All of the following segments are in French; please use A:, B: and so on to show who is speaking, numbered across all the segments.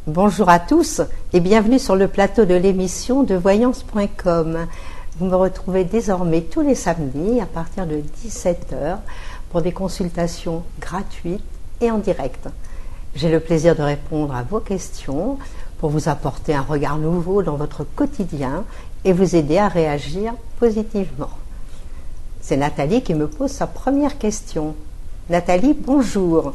A: Bonjour à tous et bienvenue sur le plateau de l'émission de voyance.com. Vous me retrouvez désormais tous les samedis à partir de 17h pour des consultations gratuites et en direct. J'ai le plaisir de répondre à vos questions pour vous apporter un regard nouveau dans votre quotidien et vous aider à réagir positivement. C'est Nathalie qui me pose sa première question. Nathalie, bonjour.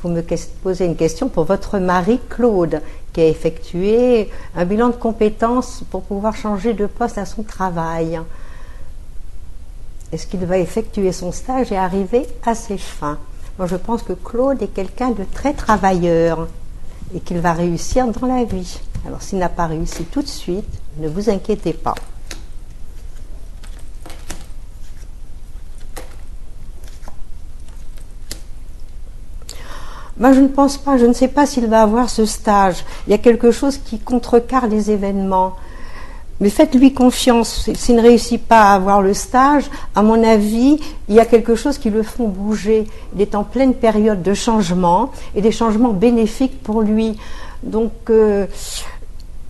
A: Vous me posez une question pour votre mari Claude, qui a effectué un bilan de compétences pour pouvoir changer de poste à son travail. Est-ce qu'il va effectuer son stage et arriver à ses fins? Moi, je pense que Claude est quelqu'un de très travailleur et qu'il va réussir dans la vie. Alors, s'il n'a pas réussi tout de suite, ne vous inquiétez pas. Moi, je ne pense pas, je ne sais pas s'il va avoir ce stage. Il y a quelque chose qui contrecarre les événements. Mais faites-lui confiance. S'il ne réussit pas à avoir le stage, à mon avis, il y a quelque chose qui le font bouger. Il est en pleine période de changement et des changements bénéfiques pour lui. Donc,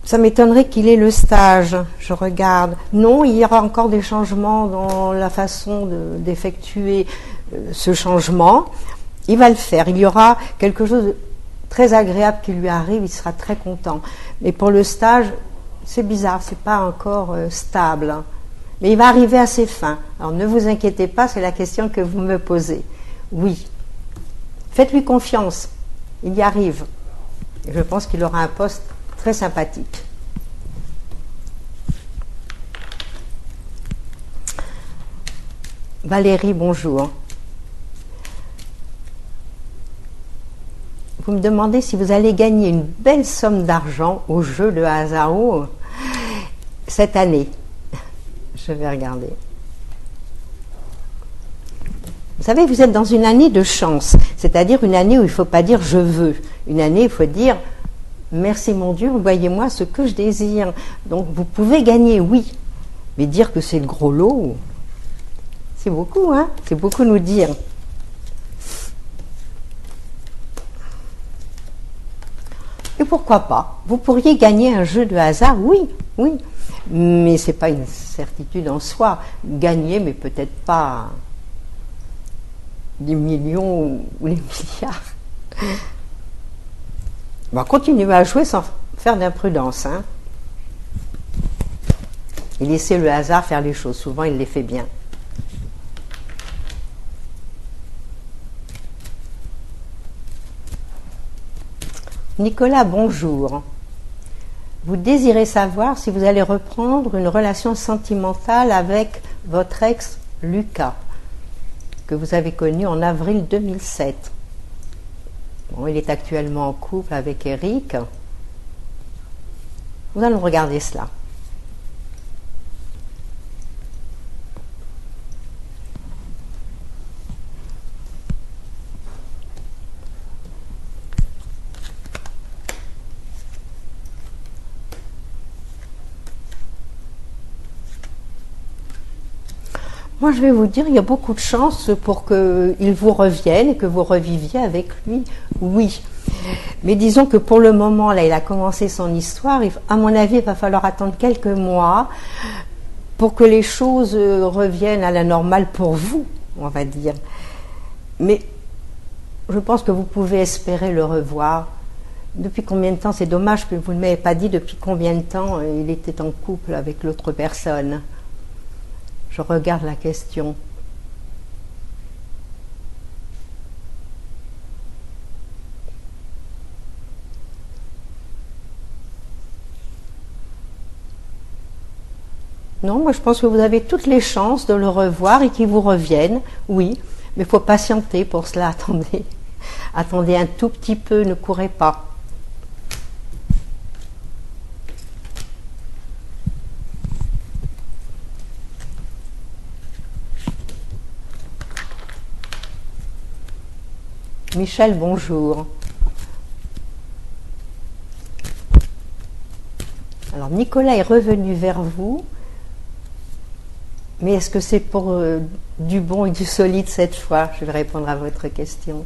A: ça m'étonnerait qu'il ait le stage. Je regarde. Non, il y aura encore des changements dans la façon d'effectuer ce changement. Il va le faire. Il y aura quelque chose de très agréable qui lui arrive. Il sera très content. Mais pour le stage, c'est bizarre. C'est pas encore stable. Mais il va arriver à ses fins. Alors ne vous inquiétez pas. C'est la question que vous me posez. Oui. Faites-lui confiance. Il y arrive. Et je pense qu'il aura un poste très sympathique. Valérie, bonjour. Vous me demandez si vous allez gagner une belle somme d'argent au jeu de hasard cette année. Je vais regarder. Vous savez, vous êtes dans une année de chance, c'est-à-dire une année où il ne faut pas dire « je veux ». Une année où il faut dire « merci mon Dieu, envoyez-moi ce que je désire ». Donc vous pouvez gagner, oui, mais dire que c'est le gros lot, c'est beaucoup, hein? C'est beaucoup nous dire. Et pourquoi pas? Vous pourriez gagner un jeu de hasard, oui, oui. Mais ce n'est pas une certitude en soi. Gagner, mais peut-être pas des millions ou des milliards. On va continuer à jouer sans faire d'imprudence. Hein. Et laisser le hasard faire les choses. Souvent, il les fait bien. Nicolas, bonjour. Vous désirez savoir si vous allez reprendre une relation sentimentale avec votre ex Lucas, que vous avez connu en avril 2007. Bon, il est actuellement en couple avec Eric. Nous allons regarder cela. Moi, je vais vous dire, il y a beaucoup de chances pour qu'il vous revienne et que vous reviviez avec lui, oui. Mais disons que pour le moment, là, il a commencé son histoire. À mon avis, il va falloir attendre quelques mois pour que les choses reviennent à la normale pour vous, on va dire. Mais je pense que vous pouvez espérer le revoir. Depuis combien de temps? C'est dommage que vous ne m'ayez pas dit depuis combien de temps il était en couple avec l'autre personne. Je regarde la question. Non, moi je pense que vous avez toutes les chances de le revoir et qu'il vous revienne, oui, mais il faut patienter pour cela, attendez. Attendez un tout petit peu, ne courez pas. Michel, bonjour. Alors, Nicolas est revenu vers vous, mais est-ce que c'est pour du bon et du solide cette fois? Je vais répondre à votre question.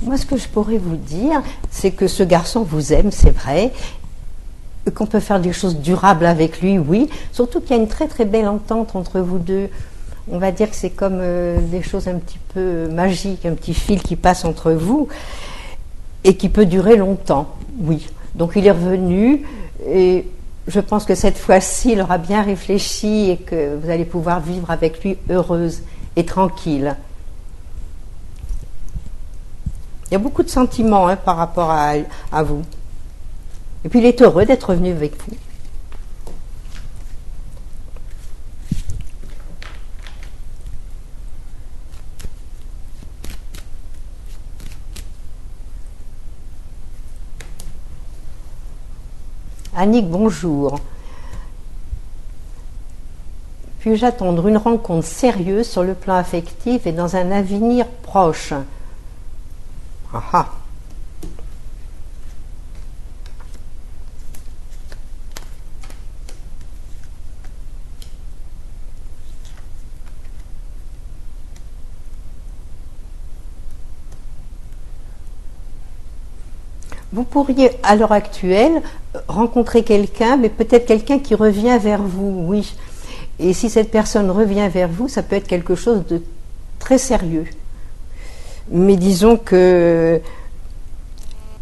A: Moi, ce que je pourrais vous dire, c'est que ce garçon vous aime, c'est vrai, qu'on peut faire des choses durables avec lui, oui, surtout qu'il y a une très très belle entente entre vous deux. On va dire que c'est comme des choses un petit peu magiques, un petit fil qui passe entre vous et qui peut durer longtemps, oui. Donc il est revenu et je pense que cette fois-ci, il aura bien réfléchi et que vous allez pouvoir vivre avec lui heureuse et tranquille. Il y a beaucoup de sentiments par rapport à vous. Et puis il est heureux d'être revenu avec vous. Annick, bonjour. Puis-je attendre une rencontre sérieuse sur le plan affectif et dans un avenir proche? Ah ah. Vous pourriez, à l'heure actuelle, rencontrer quelqu'un, mais peut-être quelqu'un qui revient vers vous, oui. Et si cette personne revient vers vous, ça peut être quelque chose de très sérieux. Mais disons que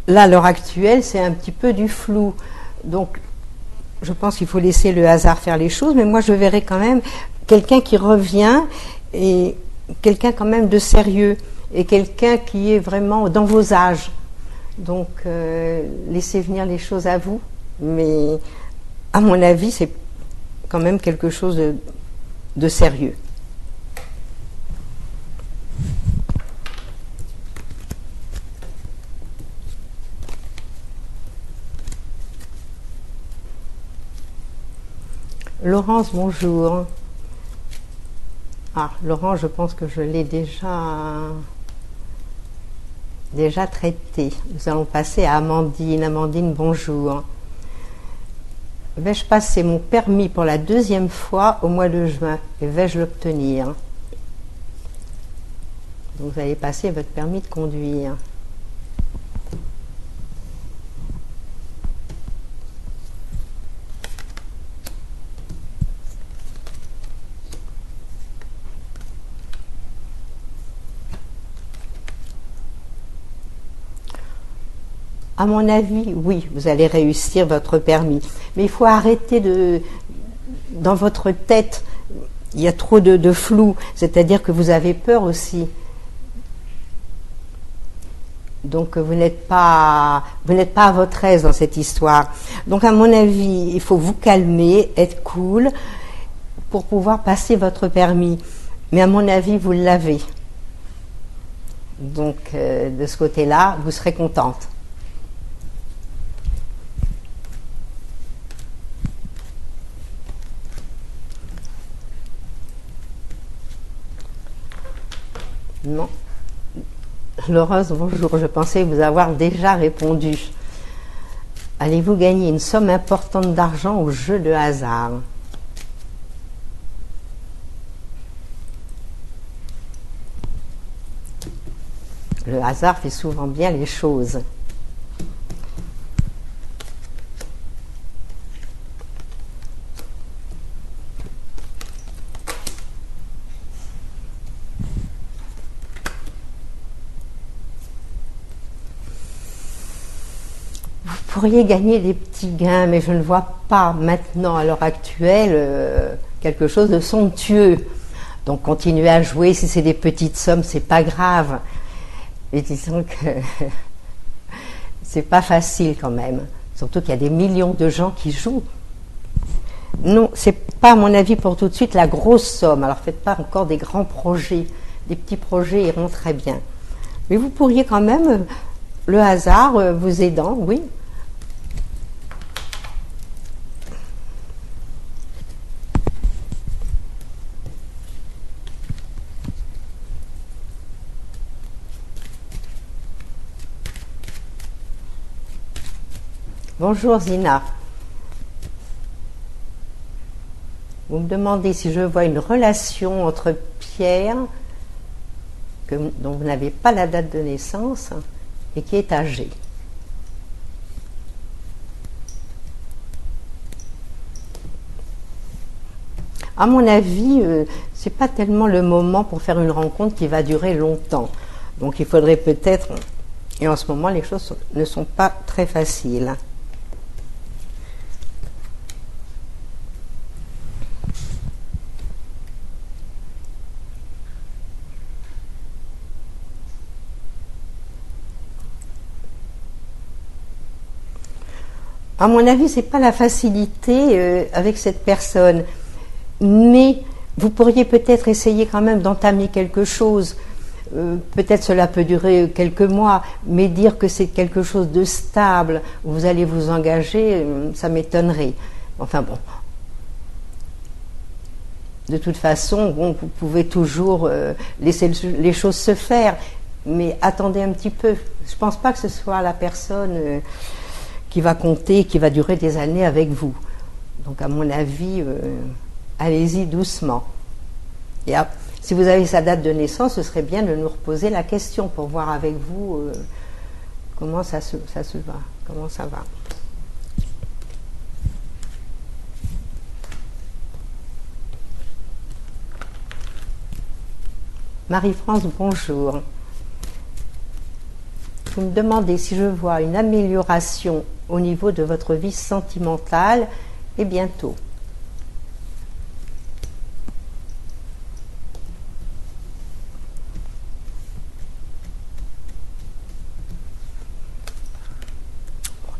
A: là, à l'heure actuelle, c'est un petit peu du flou. Donc, je pense qu'il faut laisser le hasard faire les choses, mais moi, je verrai quand même quelqu'un qui revient et quelqu'un quand même de sérieux et quelqu'un qui est vraiment dans vos âges. Donc, laissez venir les choses à vous, mais à mon avis, c'est quand même quelque chose de sérieux. Laurence, bonjour. Ah, Laurence, je pense que je l'ai déjà traité. Nous allons passer à Amandine. Amandine, bonjour. Vais-je passer mon permis pour la 2e fois au mois de juin et vais-je l'obtenir? Vous allez passer votre permis de conduire. À mon avis, oui, vous allez réussir votre permis. Mais il faut arrêter dans votre tête, il y a trop de flou, c'est-à-dire que vous avez peur aussi. Donc vous n'êtes pas à votre aise dans cette histoire. Donc à mon avis, il faut vous calmer, être cool pour pouvoir passer votre permis. Mais à mon avis, vous l'avez. Donc de ce côté-là, vous serez contente. Non. Laurence, bonjour, je pensais vous avoir déjà répondu. Allez-vous gagner une somme importante d'argent au jeu de hasard? Le hasard fait souvent bien les choses. Vous pourriez gagner des petits gains, mais je ne vois pas maintenant, à l'heure actuelle, quelque chose de somptueux. Donc continuez à jouer, si c'est des petites sommes, c'est pas grave. Et disons que c'est pas facile quand même. Surtout qu'il y a des millions de gens qui jouent. Non, c'est pas à mon avis pour tout de suite la grosse somme. Alors faites pas encore des grands projets. Des petits projets iront très bien. Mais vous pourriez quand même, le hasard vous aidant, oui. Bonjour Zina. Vous me demandez si je vois une relation entre Pierre, dont vous n'avez pas la date de naissance, et qui est âgé. À mon avis, c'est pas tellement le moment pour faire une rencontre qui va durer longtemps. Donc il faudrait peut-être, et en ce moment les choses ne sont pas très faciles. À mon avis, c'est pas la facilité avec cette personne. Mais vous pourriez peut-être essayer quand même d'entamer quelque chose. Peut-être cela peut durer quelques mois, mais dire que c'est quelque chose de stable, où vous allez vous engager, ça m'étonnerait. Enfin bon. De toute façon, bon, vous pouvez toujours laisser les choses se faire, mais attendez un petit peu. Je ne pense pas que ce soit la personne qui va compter, qui va durer des années avec vous. Donc à mon avis... allez-y doucement. Et si vous avez sa date de naissance, ce serait bien de nous reposer la question pour voir avec vous comment ça se va, comment ça va. Marie-France, bonjour. Vous me demandez si je vois une amélioration au niveau de votre vie sentimentale et bientôt.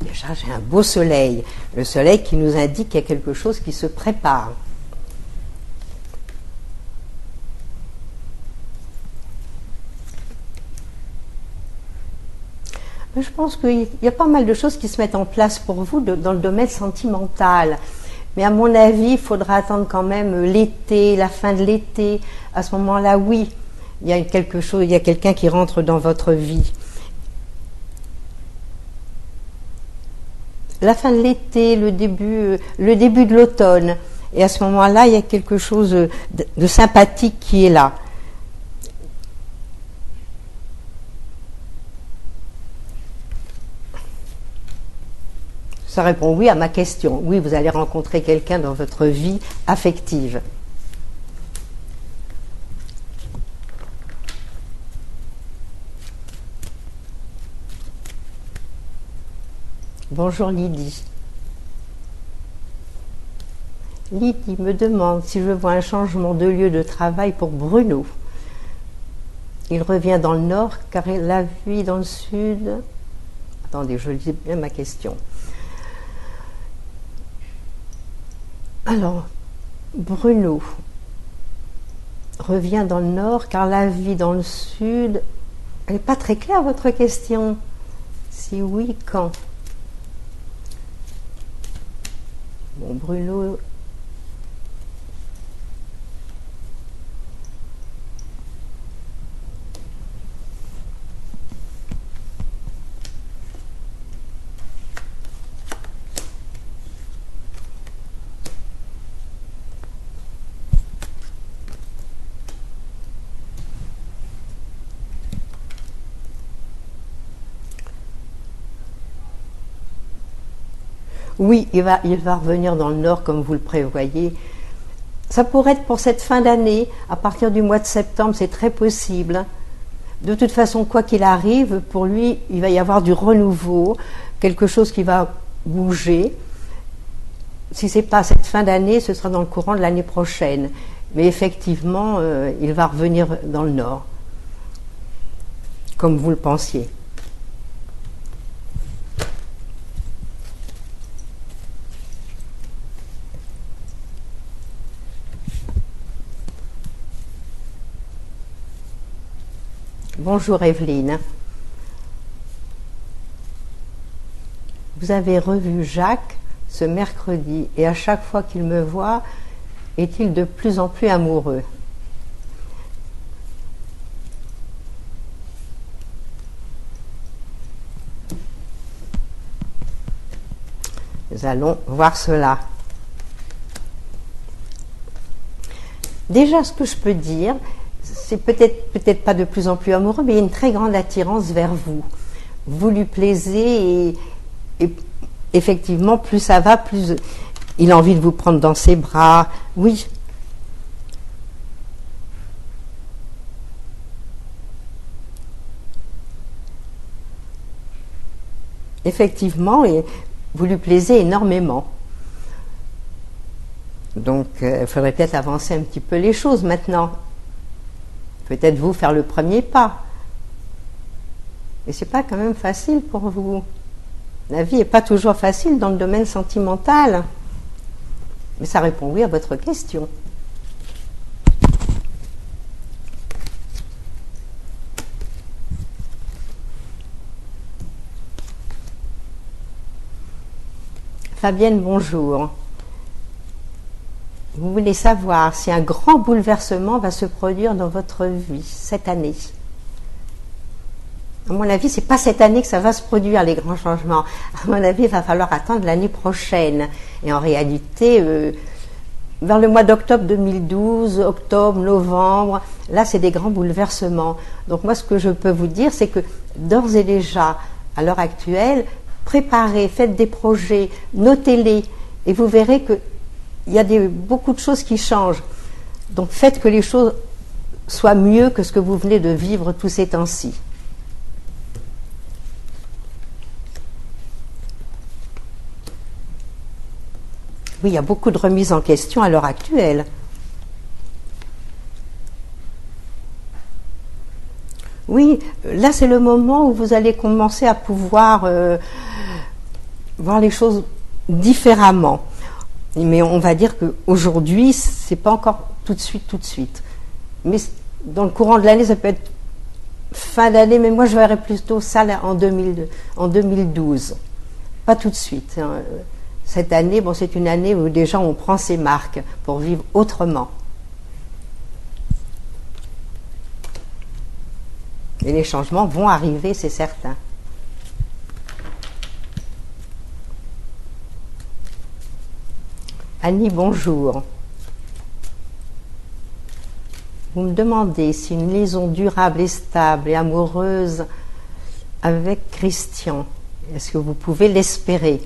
A: Déjà, j'ai un beau soleil. Le soleil qui nous indique qu'il y a quelque chose qui se prépare. Je pense qu'il y a pas mal de choses qui se mettent en place pour vous dans le domaine sentimental. Mais à mon avis, il faudra attendre quand même l'été, la fin de l'été. À ce moment-là, oui, il y a quelque chose, il y a quelqu'un qui rentre dans votre vie. La fin de l'été, le début de l'automne. Et à ce moment-là, il y a quelque chose de sympathique qui est là. Ça répond oui à ma question. Oui, vous allez rencontrer quelqu'un dans votre vie affective. Bonjour Lydie. Lydie me demande si je vois un changement de lieu de travail pour Bruno. Il revient dans le nord car il la vit dans le sud. Attendez, je lis bien ma question. Alors, Bruno revient dans le nord car la vie dans le sud. Elle n'est pas très claire votre question. Si oui, quand? Bon, Bruno. Oui, il va revenir dans le nord comme vous le prévoyez. Ça pourrait être pour cette fin d'année, à partir du mois de septembre, c'est très possible. De toute façon, quoi qu'il arrive, pour lui, il va y avoir du renouveau, quelque chose qui va bouger. Si ce n'est pas cette fin d'année, ce sera dans le courant de l'année prochaine. Mais effectivement, il va revenir dans le nord, comme vous le pensiez. Bonjour Evelyne. Vous avez revu Jacques ce mercredi et à chaque fois qu'il me voit, est-il de plus en plus amoureux? Nous allons voir cela. Déjà, ce que je peux dire, c'est peut-être pas de plus en plus amoureux, mais il y a une très grande attirance vers vous. vous lui plaisez et effectivement, plus ça va, plus il a envie de vous prendre dans ses bras. Oui. Effectivement, et vous lui plaisez énormément. Donc, il faudrait peut-être avancer un petit peu les choses maintenant. Peut-être vous faire le premier pas. Et c'est pas quand même facile pour vous. La vie n'est pas toujours facile dans le domaine sentimental. Mais ça répond oui à votre question. Fabienne, bonjour. Vous voulez savoir si un grand bouleversement va se produire dans votre vie cette année. À mon avis, c'est pas cette année que ça va se produire, les grands changements. À mon avis, il va falloir attendre l'année prochaine. Et en réalité, vers le mois d'octobre 2012, octobre, novembre, là, c'est des grands bouleversements. Donc moi, ce que je peux vous dire, c'est que d'ores et déjà, à l'heure actuelle, préparez, faites des projets, notez-les, et vous verrez qu'il y a beaucoup de choses qui changent. Donc faites que les choses soient mieux que ce que vous venez de vivre tous ces temps-ci. Oui, il y a beaucoup de remises en question à l'heure actuelle. Oui, là c'est le moment où vous allez commencer à pouvoir voir les choses différemment. Mais on va dire qu'aujourd'hui, c'est pas encore tout de suite. Mais dans le courant de l'année, ça peut être fin d'année, mais moi je verrais plutôt ça là, en 2012. Pas tout de suite. Hein. Cette année, bon, c'est une année où déjà on prend ses marques pour vivre autrement. Et les changements vont arriver, c'est certain. Annie, bonjour. Vous me demandez si une liaison durable et stable et amoureuse avec Christian, est-ce que vous pouvez l'espérer ?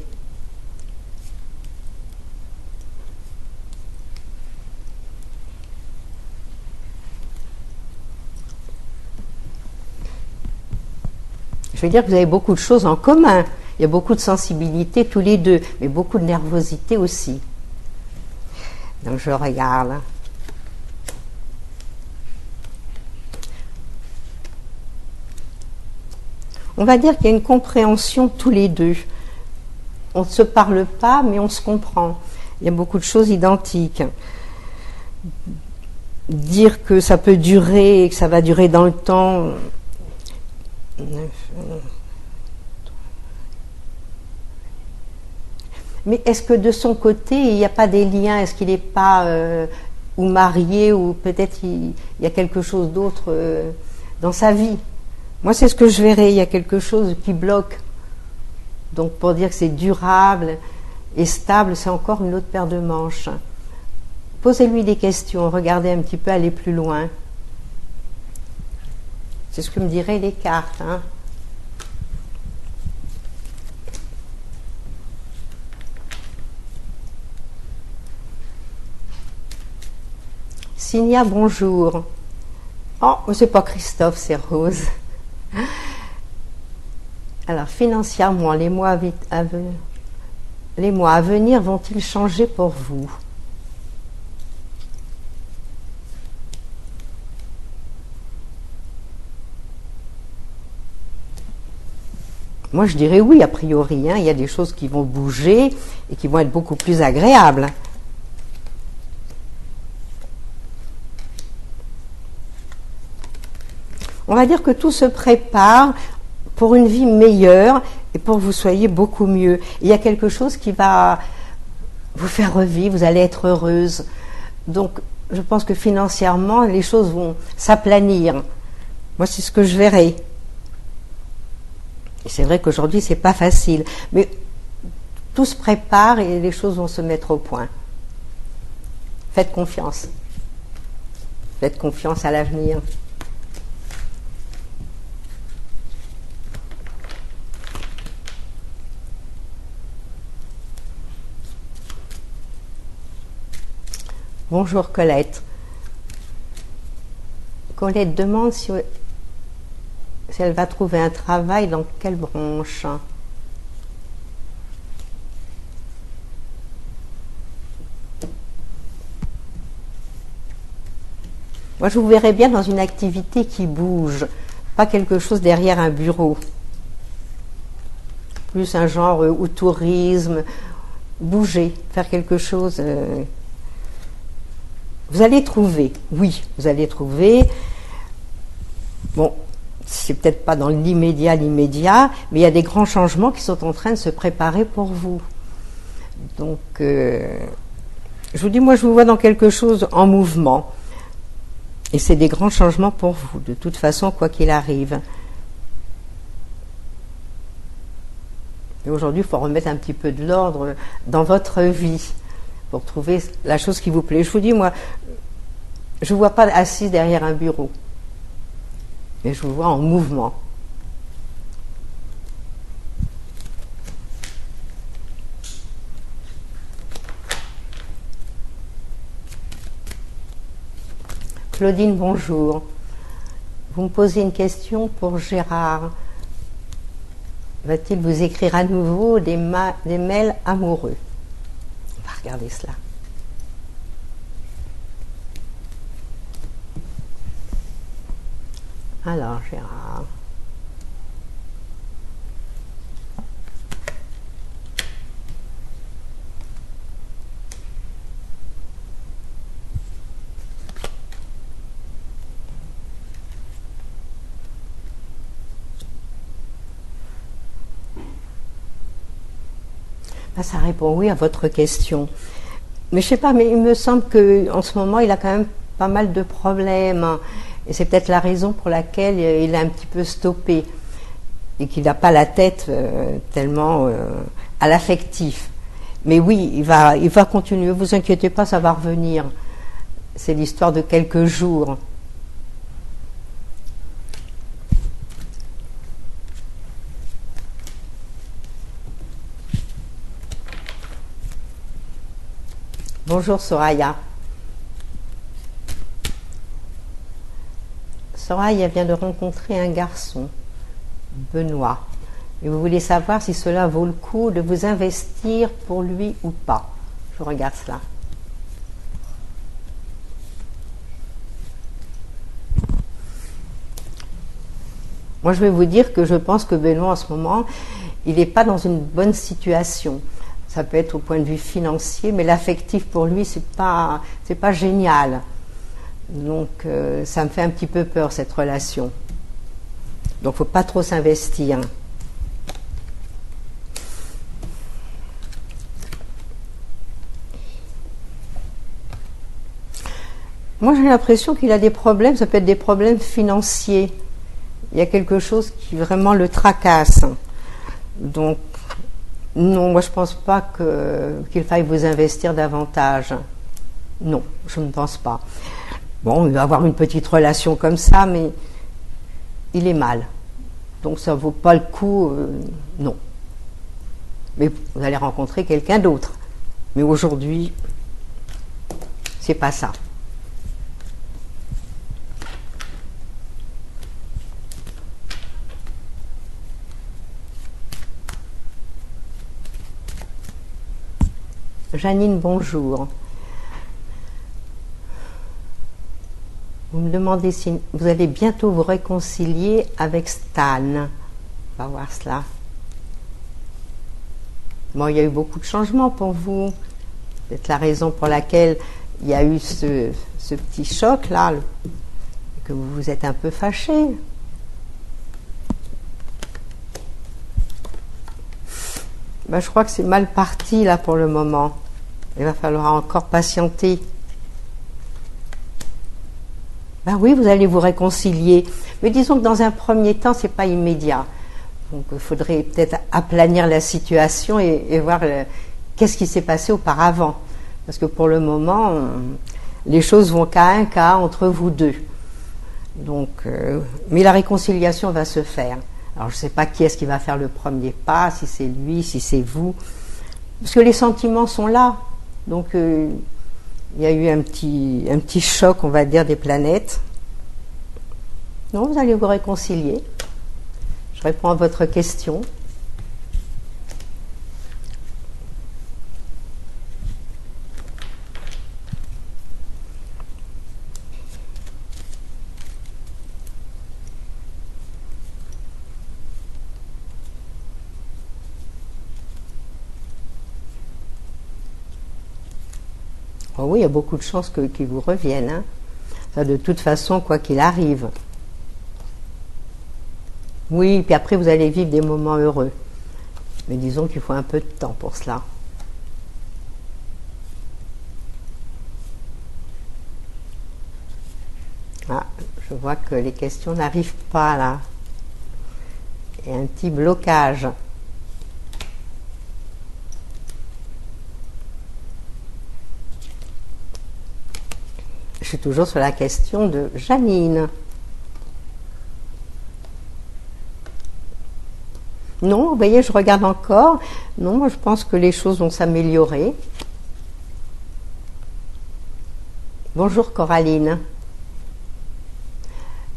A: Je veux dire que vous avez beaucoup de choses en commun. Il y a beaucoup de sensibilité tous les deux, mais beaucoup de nervosité aussi. Donc je regarde. On va dire qu'il y a une compréhension tous les deux. On ne se parle pas, mais on se comprend. Il y a beaucoup de choses identiques. Dire que ça peut durer, que ça va durer dans le temps. Mais est-ce que de son côté, il n'y a pas des liens? Est-ce qu'il n'est pas ou marié, ou peut-être il y a quelque chose d'autre dans sa vie? Moi, c'est ce que je verrais. Il y a quelque chose qui bloque. Donc, pour dire que c'est durable et stable, c'est encore une autre paire de manches. Posez-lui des questions, regardez un petit peu, aller plus loin. C'est ce que me diraient les cartes. Hein. Signia, bonjour. Oh, c'est pas Christophe, c'est Rose. Alors, financièrement, les mois à venir vont-ils changer pour vous? Moi, je dirais oui, a priori. Hein. Il y a des choses qui vont bouger et qui vont être beaucoup plus agréables. On va dire que tout se prépare pour une vie meilleure et pour que vous soyez beaucoup mieux. Il y a quelque chose qui va vous faire revivre, vous allez être heureuse. Donc, je pense que financièrement, les choses vont s'aplanir. Moi, c'est ce que je verrai. Et c'est vrai qu'aujourd'hui, c'est pas facile. Mais tout se prépare et les choses vont se mettre au point. Faites confiance. Faites confiance à l'avenir. Bonjour Colette. Colette demande si elle va trouver un travail dans quelle branche. Moi, je vous verrais bien dans une activité qui bouge, pas quelque chose derrière un bureau. Plus un genre au tourisme, bouger, faire quelque chose. Vous allez trouver, oui, vous allez trouver. Bon, c'est peut-être pas dans l'immédiat, mais il y a des grands changements qui sont en train de se préparer pour vous. Donc, je vous dis, moi, je vous vois dans quelque chose en mouvement. Et c'est des grands changements pour vous, de toute façon, quoi qu'il arrive. Et aujourd'hui, il faut remettre un petit peu de l'ordre dans votre vie pour trouver la chose qui vous plaît. Je vous dis, moi, je ne vous vois pas assise derrière un bureau, mais je vous vois en mouvement. Claudine, bonjour. Vous me posez une question pour Gérard. Va-t-il vous écrire à nouveau des mails amoureux? On va regarder cela. Alors, Gérard. Ben, ça répond oui à votre question. Mais je sais pas, mais il me semble qu'en ce moment, il a quand même pas mal de problèmes. Et c'est peut-être la raison pour laquelle il a un petit peu stoppé. Et qu'il n'a pas la tête tellement à l'affectif. Mais oui, il va continuer. Ne vous inquiétez pas, ça va revenir. C'est l'histoire de quelques jours. Bonjour Soraya. Soraya vient de rencontrer un garçon, Benoît. Et vous voulez savoir si cela vaut le coup de vous investir pour lui ou pas. Je regarde cela. Moi, je vais vous dire que je pense que Benoît, en ce moment, il n'est pas dans une bonne situation. Ça peut être au point de vue financier, mais l'affectif pour lui, c'est pas génial. Donc, ça me fait un petit peu peur, cette relation. Donc, il ne faut pas trop s'investir. Moi, j'ai l'impression qu'il a des problèmes, ça peut être des problèmes financiers. Il y a quelque chose qui vraiment le tracasse. Donc, non, moi je ne pense pas qu'il faille vous investir davantage. Non, je ne pense pas. Bon, il va avoir une petite relation comme ça, mais il est mal. Donc ça ne vaut pas le coup, non. Mais vous allez rencontrer quelqu'un d'autre. Mais aujourd'hui, c'est pas ça. Janine, bonjour. Vous me demandez si vous allez bientôt vous réconcilier avec Stan. On va voir cela. Bon, il y a eu beaucoup de changements pour vous. C'est la raison pour laquelle il y a eu ce petit choc-là, que vous vous êtes un peu fâché. Ben, je crois que c'est mal parti là pour le moment. Il va falloir encore patienter. Ben oui, vous allez vous réconcilier. Mais disons que dans un premier temps, c'est pas immédiat. Donc il faudrait peut-être aplanir la situation et voir qu'est-ce qui s'est passé auparavant. Parce que pour le moment, les choses vont cas un cas entre vous deux. Donc, mais la réconciliation va se faire. Alors je ne sais pas qui est-ce qui va faire le premier pas, si c'est lui, si c'est vous. Parce que les sentiments sont là. Donc Il y a eu un petit choc, on va dire, des planètes. Non, vous allez vous réconcilier. Je réponds à votre question. Oh oui, il y a beaucoup de chances qu'ils vous reviennent. Hein. Ça, de toute façon, quoi qu'il arrive. Oui, puis après, vous allez vivre des moments heureux. Mais disons qu'il faut un peu de temps pour cela. Ah, je vois que les questions n'arrivent pas là. Il y a un petit blocage. Je suis toujours sur la question de Janine. Non, vous voyez, je regarde encore. Non, moi je pense que les choses vont s'améliorer. Bonjour Coraline.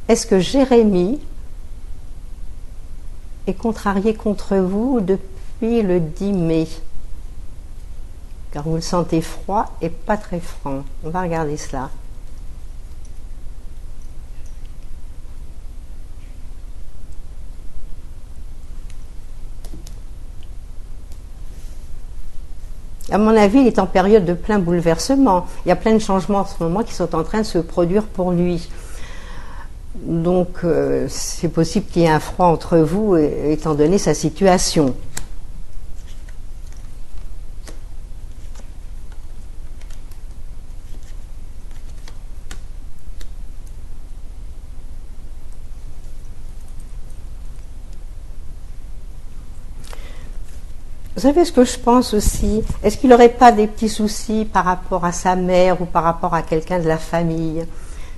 A: Est-ce que Jérémy est contrarié contre vous depuis le 10 mai? Car vous le sentez froid et pas très franc. On va regarder cela. À mon avis, il est en période de plein bouleversement. Il y a plein de changements en ce moment qui sont en train de se produire pour lui. Donc, c'est possible qu'il y ait un froid entre vous, étant donné sa situation. Vous savez ce que je pense aussi? Est-ce qu'il n'aurait pas des petits soucis par rapport à sa mère ou par rapport à quelqu'un de la famille?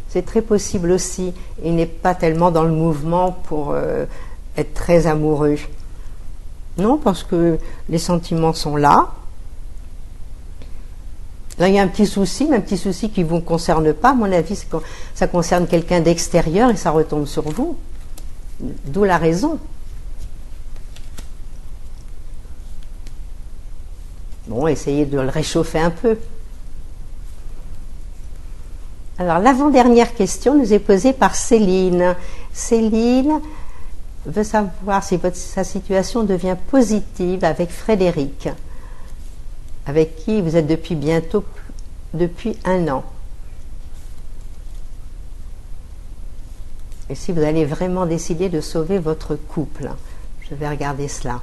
A: C'est très possible aussi. Il n'est pas tellement dans le mouvement pour être très amoureux. Non, parce que les sentiments sont là. Là, il y a un petit souci, mais un petit souci qui ne vous concerne pas. À mon avis, ça concerne quelqu'un d'extérieur et ça retombe sur vous. D'où la raison. Bon, essayez de le réchauffer un peu. Alors, l'avant-dernière question nous est posée par Céline. Céline veut savoir si sa situation devient positive avec Frédéric, avec qui vous êtes depuis 1 an. Et si vous allez vraiment décider de sauver votre couple. Je vais regarder cela.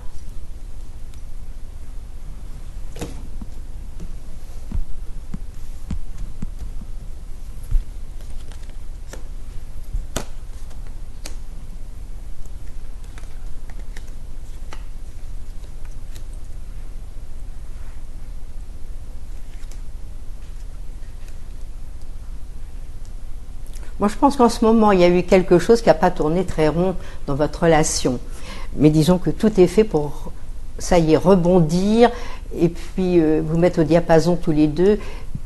A: Moi, je pense qu'en ce moment, il y a eu quelque chose qui n'a pas tourné très rond dans votre relation. Mais disons que tout est fait pour, ça y est, rebondir et puis vous mettre au diapason tous les deux,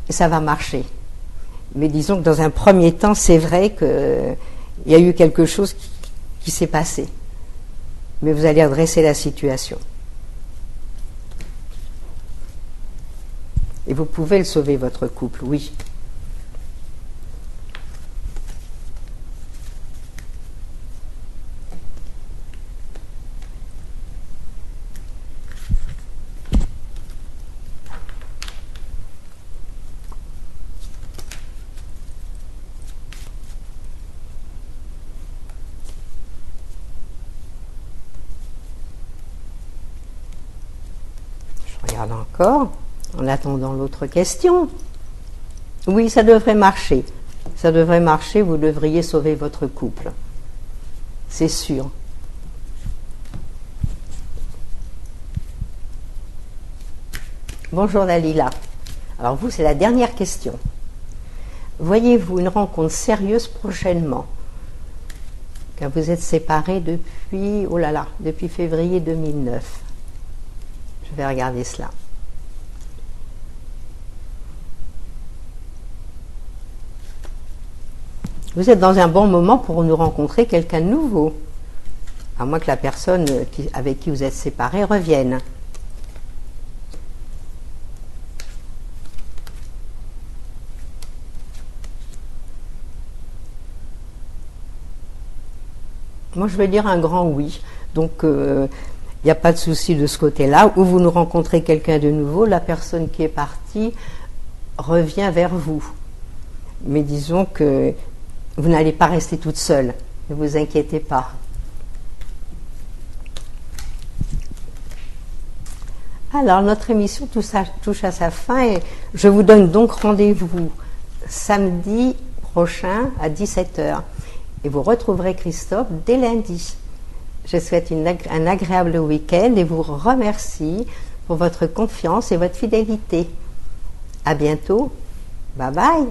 A: et ça va marcher. Mais disons que dans un premier temps, c'est vrai qu'il y a eu quelque chose qui s'est passé. Mais vous allez redresser la situation. Et vous pouvez le sauver, votre couple, oui. Regarde encore, en attendant l'autre question. Oui, ça devrait marcher. Ça devrait marcher, vous devriez sauver votre couple. C'est sûr. Bonjour Dalila. Alors vous, c'est la dernière question. Voyez-vous une rencontre sérieuse prochainement? Car vous êtes séparés depuis février 2009. Je vais regarder cela. Vous êtes dans un bon moment pour nous rencontrer quelqu'un de nouveau. À moins que la personne avec qui vous êtes séparés revienne. Moi, je vais dire un grand oui. Donc, il n'y a pas de souci de ce côté-là. Où vous nous rencontrez quelqu'un de nouveau, la personne qui est partie revient vers vous. Mais disons que vous n'allez pas rester toute seule. Ne vous inquiétez pas. Alors, notre émission touche à sa fin et je vous donne donc rendez-vous samedi prochain à 17h. Et vous retrouverez Christophe dès lundi. Je souhaite un agréable week-end et vous remercie pour votre confiance et votre fidélité. À bientôt. Bye bye.